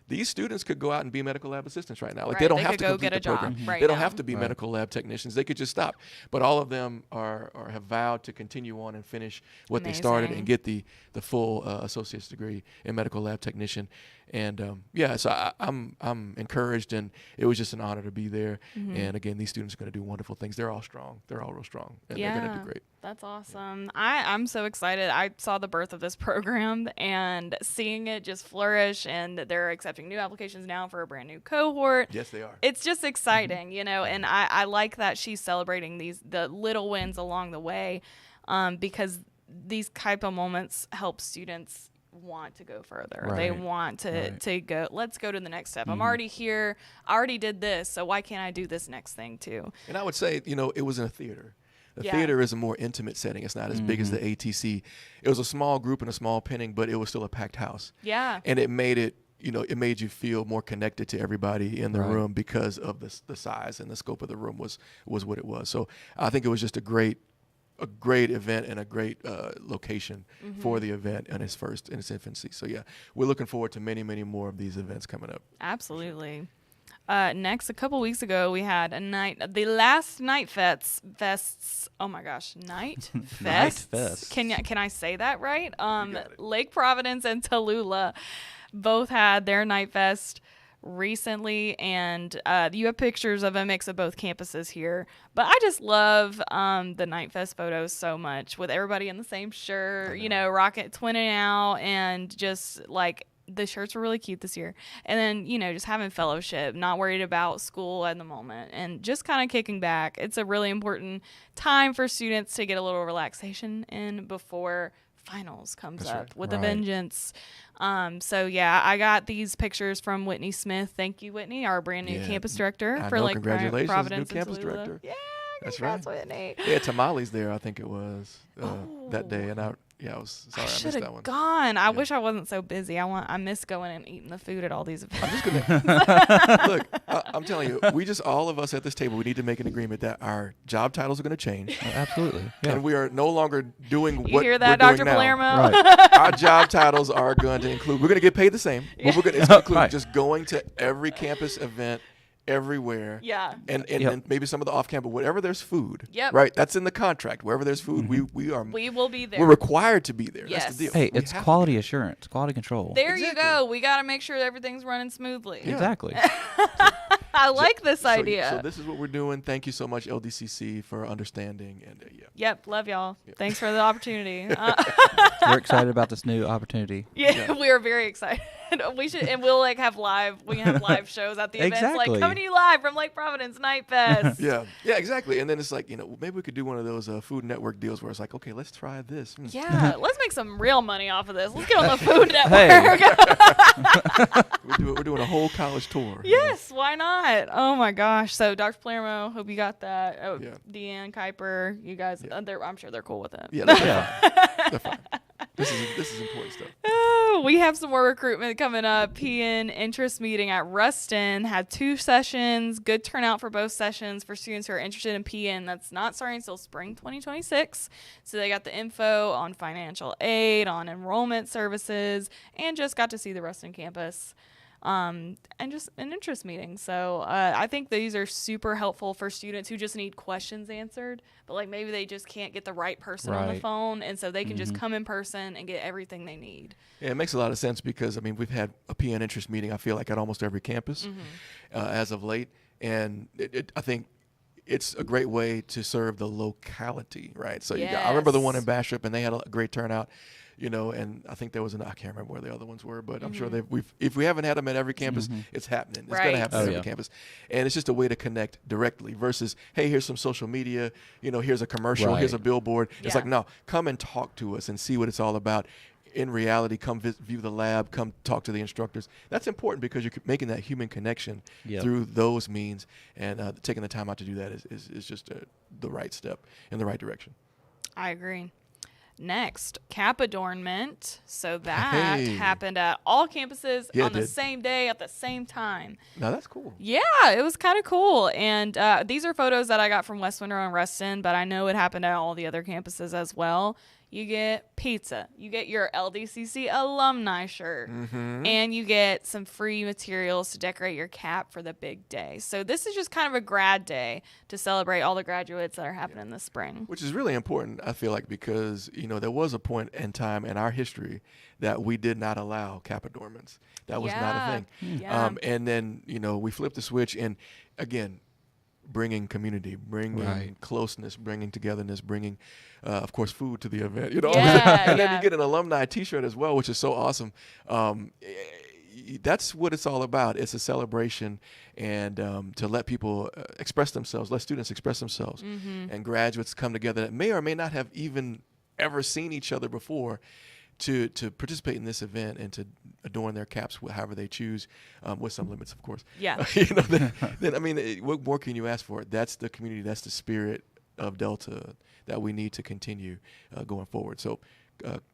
these students could go out and be medical lab assistants right now. Like, they don't have to complete the program. Right they don't now. have to be medical lab technicians. They could just stop. But all of them have vowed to continue on and finish what they started and get the full associate's degree in medical lab technician. And so I'm encouraged, and it was just an honor to be there. And again, these students are going to do wonderful things. They're all strong. They're all real strong, and they're going to do great. That's awesome. I'm so excited. I saw the birth of this program and seeing it just flourish, and they're accepting new applications now for a brand new cohort. Yes, they are. It's just exciting, and I like that she's celebrating the little wins along the way, because these type of moments help students want to go further. Right. They want to go, let's go to the next step. I'm already here. I already did this, so why can't I do this next thing too? And I would say, it was in a theater. The theater is a more intimate setting. It's not as big as the ATC. It was a small group and a small pinning, but it was still a packed house. Yeah. And it made it, it made you feel more connected to everybody in the room because of the size and the scope of the room was what it was. So I think it was just a great event and a great location for the event in its infancy. So yeah, we're looking forward to many, many more of these events coming up. Absolutely. Next, a couple weeks ago, we had the last Night Fests. Oh my gosh, Night Fests. Night Fest. Can I say that right? Lake Providence and Tallulah both had their Night Fest recently, and you have pictures of a mix of both campuses here. But I just love the Night Fest photos so much, with everybody in the same shirt, rocket twinning out, and just like, the shirts were really cute this year. And then, just having fellowship, not worried about school at the moment, and just kind of kicking back. It's a really important time for students to get a little relaxation in before finals comes up with a vengeance. So yeah, I got these pictures from Whitney Smith. Thank you, Whitney, our brand new campus director for Lake congratulations, Providence new campus and Tallulah. director. Yeah, that's congrats, right. Whitney. They had tamales there, I think it was that day, and I was sorry I missed that one. Gone. I wish I wasn't so busy. I miss going and eating the food at all these events. I'm just gonna look. I'm telling you, all of us at this table, we need to make an agreement that our job titles are going to change. Absolutely. Yeah. And we are no longer doing You what hear that, we're Dr. doing Palermo? now. Right. Our job titles are going to include. We're going to get paid the same. But we're going to include Right. just going to every campus event. Everywhere. Yeah. And maybe some of the off-campus, whatever there's food. Yep. Right? That's in the contract. Wherever there's food, we will be there. We're required to be there. Yes. That's the deal. Hey, it's quality assurance, quality control. There you go. We got to make sure that everything's running smoothly. Yeah. Exactly. I like this idea. So this is what we're doing. Thank you so much, LDCC, for understanding. And Yep. Love y'all. Yep. Thanks for the opportunity. We're excited about this new opportunity. Yeah, we are very excited. We should, and we'll have live shows at the events, like coming to you live from Lake Providence Night Fest. Yeah, exactly. And then it's like, maybe we could do one of those Food Network deals where it's like, okay, let's try this. Yeah, let's make some real money off of this. Let's get on the Food Network. We're doing a whole college tour. Yes, why not? Oh my gosh. So Dr. Palermo, hope you got that. Oh, Deanne, Kuiper, you guys, I'm sure they're cool with it. Yeah, they're fine. This is important stuff. Oh, we have some more recruitment coming up. PN interest meeting at Ruston had 2 sessions. Good turnout for both sessions for students who are interested in PN. That's not starting until spring 2026. So they got the info on financial aid, on enrollment services, and just got to see the Ruston campus. And just an interest meeting. So I think these are super helpful for students who just need questions answered, but like maybe they just can't get the right person on the phone, and so they can just come in person and get everything they need. Yeah, it makes a lot of sense because, we've had a PN interest meeting, I feel like, at almost every campus as of late, and I think it's a great way to serve the locality, right? So I remember the one in Bastrop, and they had a great turnout. And I think there was I can't remember where the other ones were, but I'm sure if we haven't had them at every campus, it's happening. It's going to happen at every campus. And it's just a way to connect directly versus, hey, here's some social media, here's a commercial, here's a billboard. It's like, no, come and talk to us and see what it's all about in reality, come view the lab, come talk to the instructors. That's important because you're making that human connection through those means, and taking the time out to do that is just the right step in the right direction. I agree. Next, cap adornment. So that happened at all campuses on the same day at the same time. Now that's cool. Yeah, it was kind of cool. And these are photos that I got from West Monroe and Reston, but I know it happened at all the other campuses as well. You get pizza, you get your LDCC alumni shirt, and you get some free materials to decorate your cap for the big day. So this is just kind of a grad day to celebrate all the graduates that are happening this spring. Which is really important, I feel like, because, there was a point in time in our history that we did not allow cap adornments. That was not a thing. Yeah. And then, we flipped the switch, and again, bringing community, bringing closeness, bringing togetherness, bringing, of course, food to the event. And then you get an alumni T-shirt as well, which is so awesome. That's what it's all about. It's a celebration, and to let people express themselves, let students express themselves, and graduates come together that may or may not have even ever seen each other before, to participate in this event and to adorn their caps however they choose, with some limits, of course. Yeah. What more can you ask for? That's the community. That's the spirit of Delta that we need to continue going forward. So,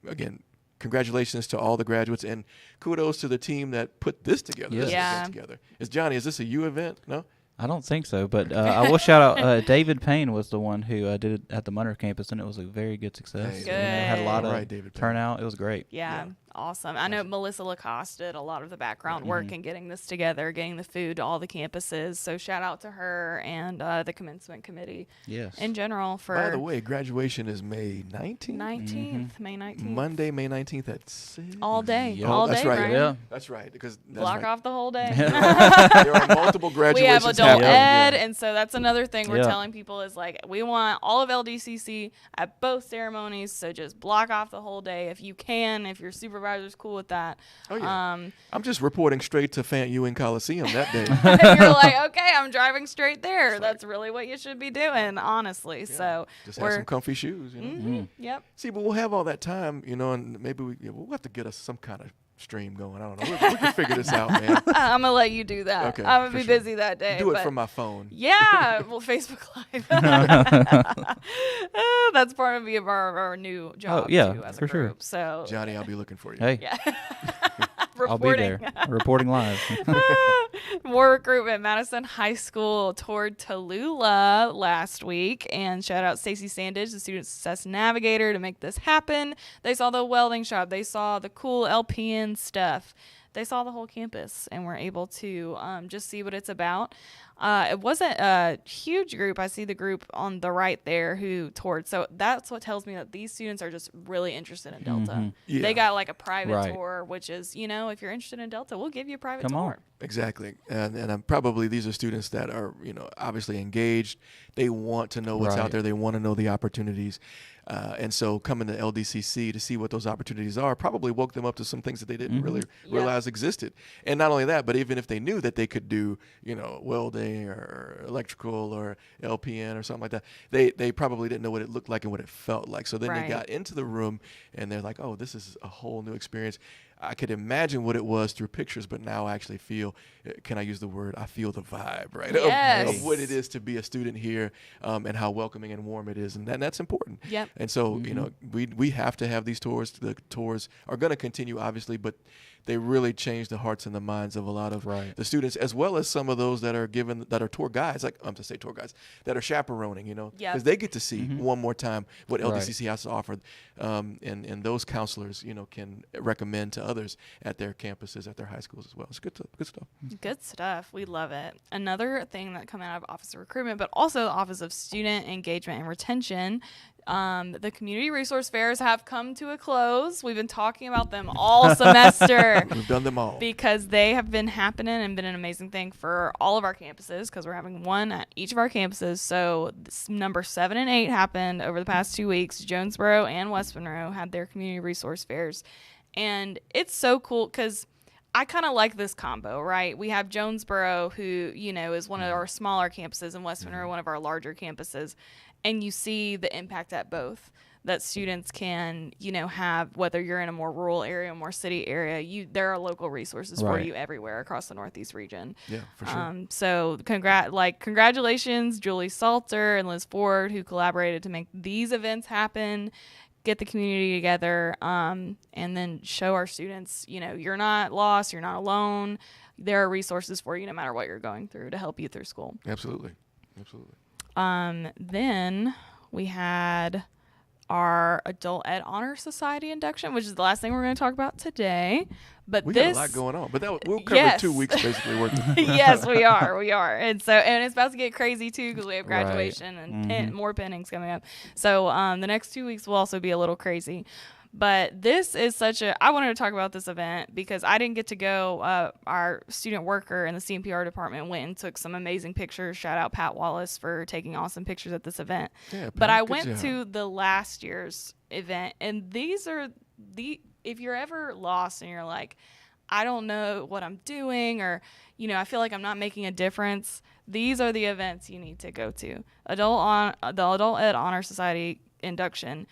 again, congratulations to all the graduates, and kudos to the team that put this together. Yes. This event together. Is this a U event? No? I don't think so, but I will shout out David Payne was the one who did it at the Munter campus, and it was a very good success. Good. Had a lot of David Payne. turnout. It was great. Yeah. Awesome. I know Melissa Lacoste did a lot of the background work in getting this together, getting the food to all the campuses. So shout out to her and the commencement committee in general. By the way, graduation is May 19th? May 19th. Monday, May 19th at 6. All day. Yep. All That's day, right. Ryan. Yeah. That's right. Because Block off the whole day. there are multiple graduations. We have adult happening. ed, and so that's another thing we're telling people is like, we want all of LDCC at both ceremonies, so just block off the whole day if you can, if your supervisor's cool with that. Oh, yeah. I'm just reporting straight to Fant Ewing Coliseum that day. You're like, okay, I'm driving straight there. That's really what you should be doing, honestly. Yeah. So just have some comfy shoes. Yep. See, but we'll have all that time, and maybe we'll have to get us some kind of stream going. I don't know. We can figure this out, man. I'm gonna let you do that. Okay, I'm gonna be busy that day. Do it from my phone. Yeah, well, Facebook Live. That's part of our new job too, as a group. Sure. So Johnny, I'll be looking for you. Hey, yeah. I'll be there reporting live. More recruitment. Madison High School toured Tallulah last week, and shout out Stacey Sandage, the student success navigator, to make this happen. They saw the welding shop. They saw the cool LPN stuff. They saw the whole campus and were able to just see what it's about. It wasn't a huge group. I see the group on the right there who toured. So that's what tells me that these students are just really interested in Delta. Yeah. They got like a private tour, which is, if you're interested in Delta, we'll give you a private tour. Exactly. And probably these are students that are, obviously engaged. They want to know what's out there. They want to know the opportunities. And so coming to LDCC to see what those opportunities are probably woke them up to some things that they didn't really realize existed. And not only that, but even if they knew that they could do, welding or electrical or LPN or something like that, they probably didn't know what it looked like and what it felt like. So then they got into the room and they're like, oh, this is a whole new experience. I could imagine what it was through pictures, but now I actually feel, can I use the word, I feel the vibe, right? Yes. Of what it is to be a student here, and how welcoming and warm it is. And that's important. Yep. And so, we have to have these tours. The tours are going to continue, obviously, but they really change the hearts and the minds of a lot of the students, as well as some of those that are tour guides, that are chaperoning, because they get to see one more time what LDCC has to offer. And those counselors, can recommend to others at their campuses, at their high schools as well. It's good stuff. Good stuff. We love it. Another thing that come out of Office of Recruitment, but also the Office of Student Engagement and Retention, the community resource fairs have come to a close. We've been talking about them all semester. We've done them all. Because they have been happening and been an amazing thing for all of our campuses, because we're having one at each of our campuses. So number 7 and 8 happened over the past 2 weeks. Jonesboro and West Monroe had their community resource fairs. And it's so cool because I kind of like this combo, right? We have Jonesboro, who, is one of our smaller campuses, and West Monroe, one of our larger campuses. And you see the impact at both, that students can, have, whether you're in a more rural area, a more city area, there are local resources for you everywhere across the Northeast region. Yeah, for sure. So congratulations, Julie Salter and Liz Ford, who collaborated to make these events happen, get the community together, and then show our students, you're not lost, you're not alone. There are resources for you no matter what you're going through to help you through school. Absolutely. Then we had our Adult Ed Honor Society induction, which is the last thing we're going to talk about today. But we got a lot going on. But we'll cover yes. 2 weeks basically worth of Yes, we are. And it's about to get crazy too, because we have graduation and more pinnings coming up. So the next 2 weeks will also be a little crazy. But this is I wanted to talk about this event because I didn't get to go. Our student worker in the CMPR department went and took some amazing pictures. Shout out Pat Wallace for taking awesome pictures at this event. Yeah, but I went to the last year's event, and these are if you're ever lost and you're like, I don't know what I'm doing, or, I feel like I'm not making a difference, these are the events you need to go to. The Adult Ed Honor Society induction.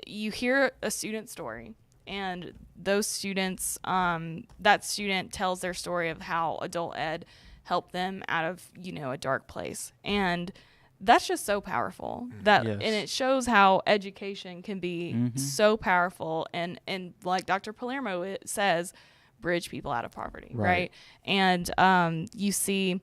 You hear a student story, and those students, that student tells their story of how adult ed helped them out of, a dark place. And that's just so powerful. And it shows how education can be so powerful. And like Dr. Palermo says, bridge people out of poverty, right? And you see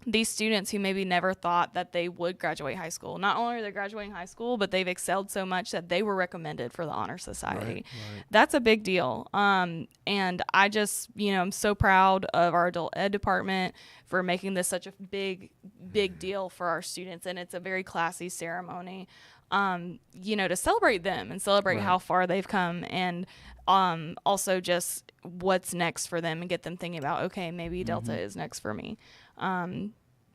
these students who maybe never thought that they would graduate high school. Not only are they graduating high school, but they've excelled so much that they were recommended for the Honor Society. Right. That's a big deal. And I just, I'm so proud of our adult ed department for making this such a big deal for our students. And it's a very classy ceremony, to celebrate them and celebrate how far they've come, and also just what's next for them, and get them thinking about, okay, maybe Delta is next for me.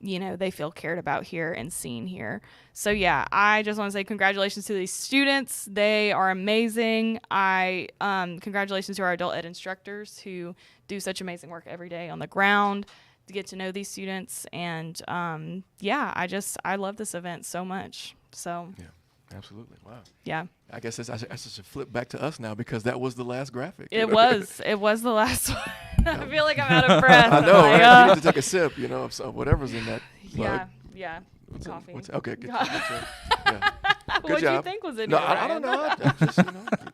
They feel cared about here and seen here. So yeah, I just want to say congratulations to these students. They are amazing. Congratulations to our adult ed instructors who do such amazing work every day on the ground to get to know these students. And I love this event so much. So yeah. Absolutely. Wow. Yeah. I guess I should flip back to us now, because that was the last graphic. It was the last one. I feel like I'm out of breath. I know, right? You need to take a sip, of whatever's in that. Yeah. Coffee. Okay, good. Yeah. Good What do job. you think was in No, it, I don't know. I just,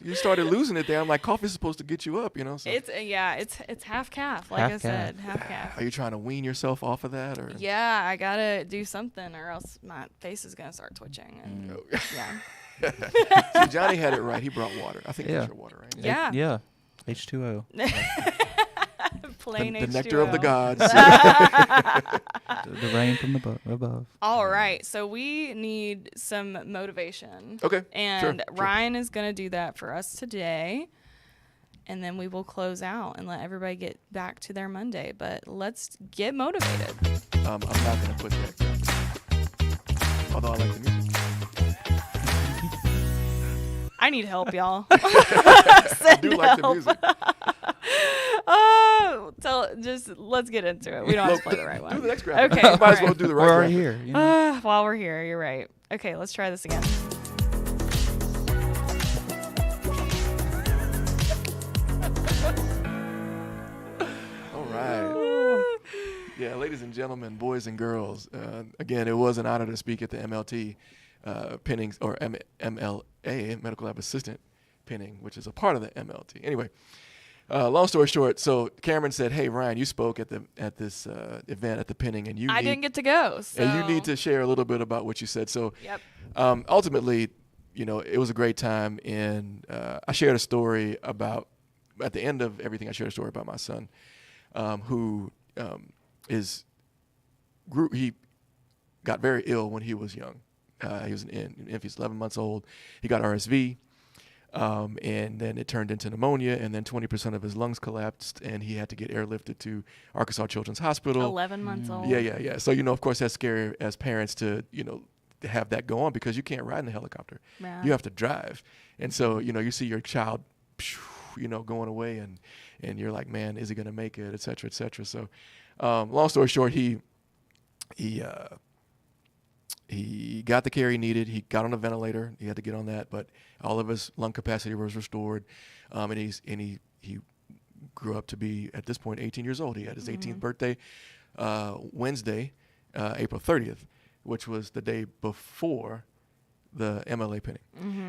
you started losing it there. I'm like, coffee's supposed to get you up, So. It's half calf, like I said, half calf. Are you trying to wean yourself off of that, or? Yeah, I gotta do something, or else my face is gonna start twitching. And See, Johnny had it right. He brought water. I think that's your water, right? Yeah. H2O. Plain the H2O. nectar of the gods. The rain from above. All right, so we need some motivation. Okay. And Ryan is going to do that for us today. And then we will close out and let everybody get back to their Monday. But let's get motivated. I'm not going to put that down. Although I like the music. I need help, y'all. I do like the music. Let's get into it. We don't have to play the right one. Do the next graphic. Okay. Might as well do the right one. We're already here. While we're here, you're right. Okay, let's try this again. All right. Yeah, ladies and gentlemen, boys and girls. Again, it was an honor to speak at the MLT pinnings, or MLA, Medical Lab Assistant pinning, which is a part of the MLT. Anyway. Long story short, so Cameron said, "Hey Ryan, you spoke at this event at the pinning, and I didn't get to go, so. And you need to share a little bit about what you said." So, yep. Ultimately, it was a great time, and I shared a story about, at the end of everything, I shared a story about my son, who he got very ill when he was young. He was an infant, he's 11 months old. He got RSV. And then it turned into pneumonia, and then 20% of his lungs collapsed, and he had to get airlifted to Arkansas Children's Hospital. 11 months old. Yeah. So, of course, that's scary as parents to have that go on, because you can't ride in a helicopter. Yeah. You have to drive. And so, you see your child going away, and you're like, man, is he going to make it, et cetera, et cetera. So long story short, he got the care he needed. He got on a ventilator. He had to get on that, but all of his lung capacity was restored. And he grew up to be, at this point, 18 years old. He had his 18th birthday Wednesday, April 30th, which was the day before the MLA pinning.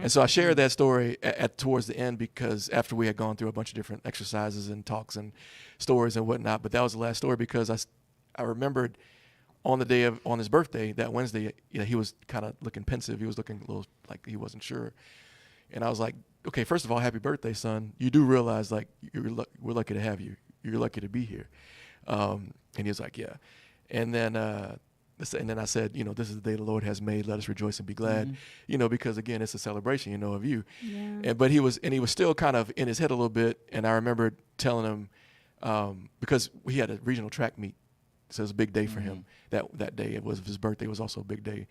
And so I shared that story towards the end, because after we had gone through a bunch of different exercises and talks and stories and whatnot, but that was the last story, because I remembered on his birthday, that Wednesday, he was kind of looking pensive. He was looking a little like he wasn't sure. And I was like, okay, first of all, happy birthday, son. You do realize, like, we're lucky to have you. You're lucky to be here. And he was like, yeah. And then I said, this is the day the Lord has made. Let us rejoice and be glad, because, again, it's a celebration, of you. Yeah. But he was still kind of in his head a little bit. And I remember telling him, because we had a regional track meet, so it was a big day for him that day. It was his birthday. Was also a big day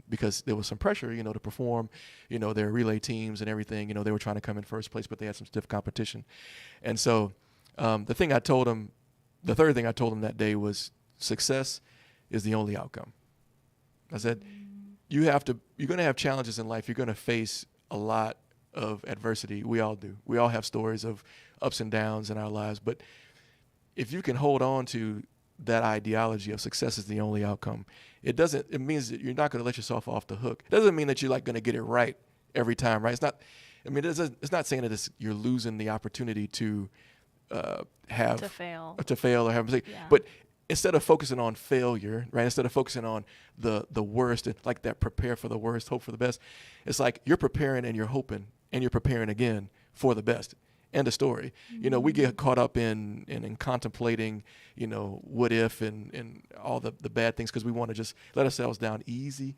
because there was some pressure, to perform. Their relay teams and everything. They were trying to come in first place, but they had some stiff competition. And so the third thing I told him that day was, success is the only outcome. I said, you're going to have challenges in life. You're going to face a lot of adversity. We all do. We all have stories of ups and downs in our lives. But if you can hold on to that ideology of success is the only outcome, it means that you're not going to let yourself off the hook. It doesn't mean that you're like going to get it right every time, right? It's not saying that you're losing the opportunity to fail or have a mistake. Yeah. But instead of focusing on failure, right? Instead of focusing on the worst, like that, prepare for the worst, hope for the best. It's like you're preparing and you're hoping and you're preparing again for the best. End of story. We get caught up in contemplating, what if and all the bad things, because we want to just let ourselves down easy.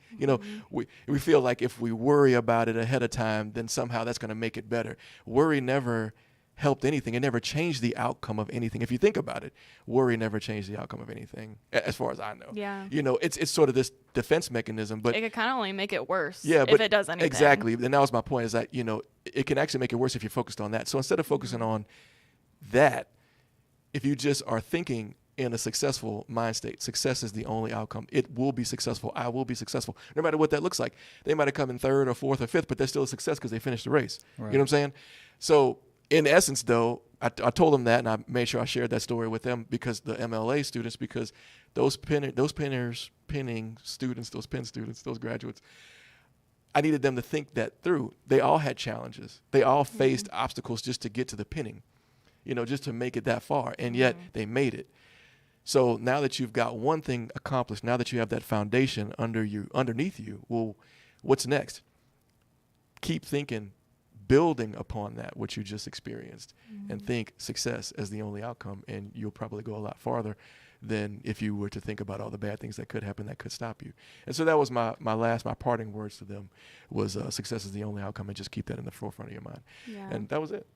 We feel like if we worry about it ahead of time, then somehow that's going to make it better. Worry never helped anything. It never changed the outcome of anything. If you think about it, worry never changed the outcome of anything, as far as I know. Yeah. It's sort of this defense mechanism, but it could kind of only make it worse. Yeah, if it does anything. Exactly. And that was my point, is that, it can actually make it worse if you're focused on that. So instead of focusing on that, if you just are thinking in a successful mind state, success is the only outcome. It will be successful. I will be successful. No matter what that looks like. They might have come in third or fourth or fifth, but they're still a success because they finished the race. Right. You know what I'm saying? So in essence, though, I told them that, and I made sure I shared that story with them, because the MLA students, because those pinning students, those Penn students, those graduates, I needed them to think that through. They all had challenges. They all faced obstacles just to get to the pinning, just to make it that far, and yet they made it. So now that you've got one thing accomplished, now that you have that foundation underneath you, well, what's next? Keep thinking, building upon that which you just experienced, and think success as the only outcome, and you'll probably go a lot farther than if you were to think about all the bad things that could happen that could stop you. And so that was my parting words to them was success is the only outcome, and just keep that in the forefront of your mind. Yeah. And that was it.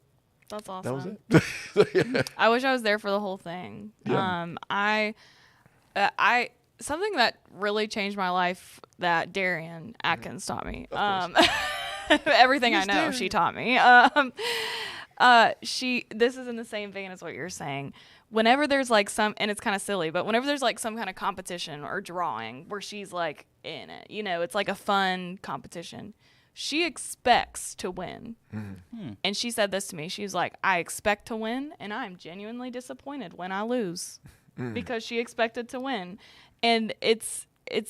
That's awesome. That was it. Yeah. I wish I was there for the whole thing. Yeah. I something that really changed my life that Darian Atkins taught me. Everything I know, she taught me. This is in the same vein as what you're saying. Whenever there's like and it's kind of silly, but whenever there's like some kind of competition or drawing where she's like in it, it's like a fun competition, she expects to win. And she said this to me. She was like, I expect to win, and I'm genuinely disappointed when I lose, because she expected to win. And it's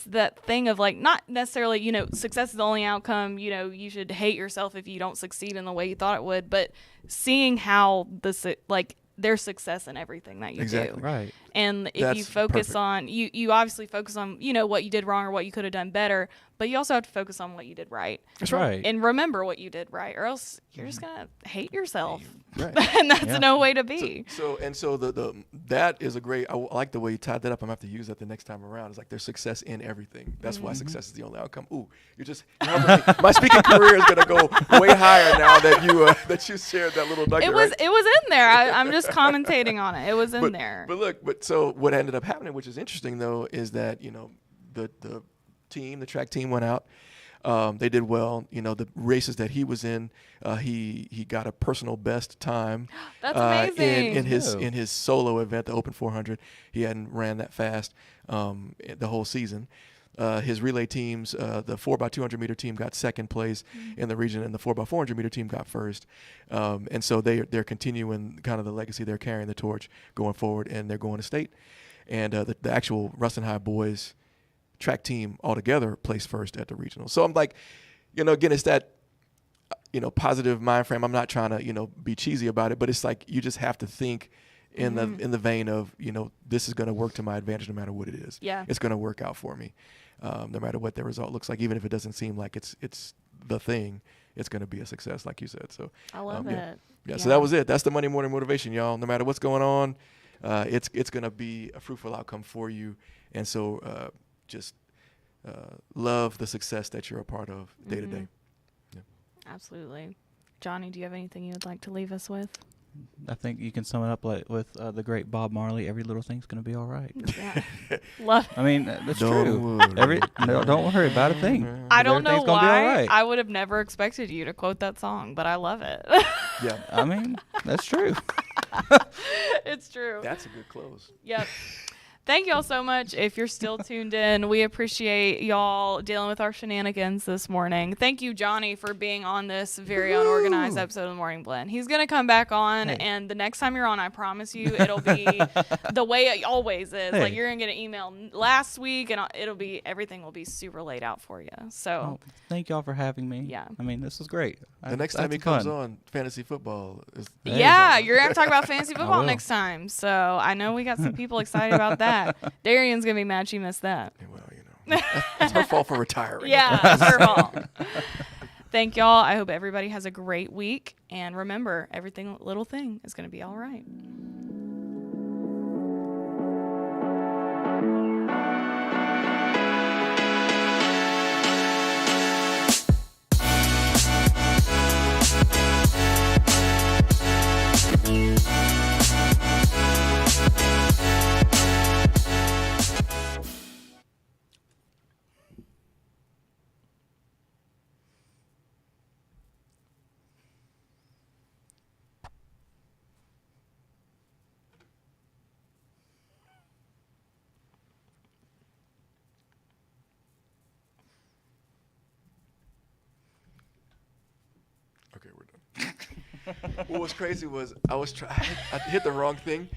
that thing of like, not necessarily, success is the only outcome, you should hate yourself if you don't succeed in the way you thought it would, but seeing how there's success in everything that you do. Right. And if you focus on, you obviously focus on, what you did wrong or what you could have done better, but you also have to focus on what you did right. That's right. And remember what you did right, or else you're just going to hate yourself. Right. And that's no way to be. So that is a great, I like the way you tied that up. I'm going to have to use that the next time around. It's like there's success in everything. That's why success is the only outcome. Ooh, you're my speaking career is going to go way higher now that you shared that little nugget. It was in there. I'm just commentating on it. It was in there. But so what ended up happening, which is interesting though, is that, the track team went out. They did well. You know, the races that he was in, he got a personal best time. That's amazing. In his solo event, the Open 400. He hadn't ran that fast the whole season. His relay teams, the 4x200 meter team got second place in the region, and the 4x400 meter team got first. And so they're continuing kind of the legacy. They're carrying the torch going forward, and they're going to state. And the actual Ruston High boys track team altogether placed first at the regional. So I'm like, you know, again, it's that, you know, positive mind frame. I'm not trying to, you know, be cheesy about it, but it's like you just have to think in the vein of, you know, this is going to work to my advantage no matter what it is. Yeah. It's going to work out for me, no matter what the result looks like. Even if it doesn't seem like it's the thing, it's going to be a success, like you said. So I love it. Yeah, so that was it. That's the Monday morning motivation, y'all. No matter what's going on, it's going to be a fruitful outcome for you. And so just love the success that you're a part of day to day. Yeah. Absolutely. Johnny, do you have anything you would like to leave us with? I think you can sum it up with the great Bob Marley. Every little thing's gonna be all right. Yeah. Love. I mean, that's Don't true. worry. Don't worry about a thing. I don't know Everything's gonna be all why. right. I would have never expected you to quote that song, but I love it. Yeah. I mean, that's true. It's true. That's a good close. Yep. Thank y'all so much. If you're still tuned in, we appreciate y'all dealing with our shenanigans this morning. Thank you, Johnny, for being on this very unorganized episode of the Morning Blend. He's going to come back on, and the next time you're on, I promise you, it'll be the way it always is. Hey. Like, you're going to get an email last week, and everything will be super laid out for you. So, Well, thank y'all for having me. Yeah. I mean, this was great. The next time he comes on, fantasy football is. yeah, you're going to talk about fantasy I football will. next time. So, I know we got some people excited about that. Darian's going to be mad she missed that. Well, you know, it's her fault for retiring. Yeah, it's her fault. Thank y'all. I hope everybody has a great week. And remember, everything little thing is going to be all right. Okay, we're done. What was crazy was I hit the wrong thing.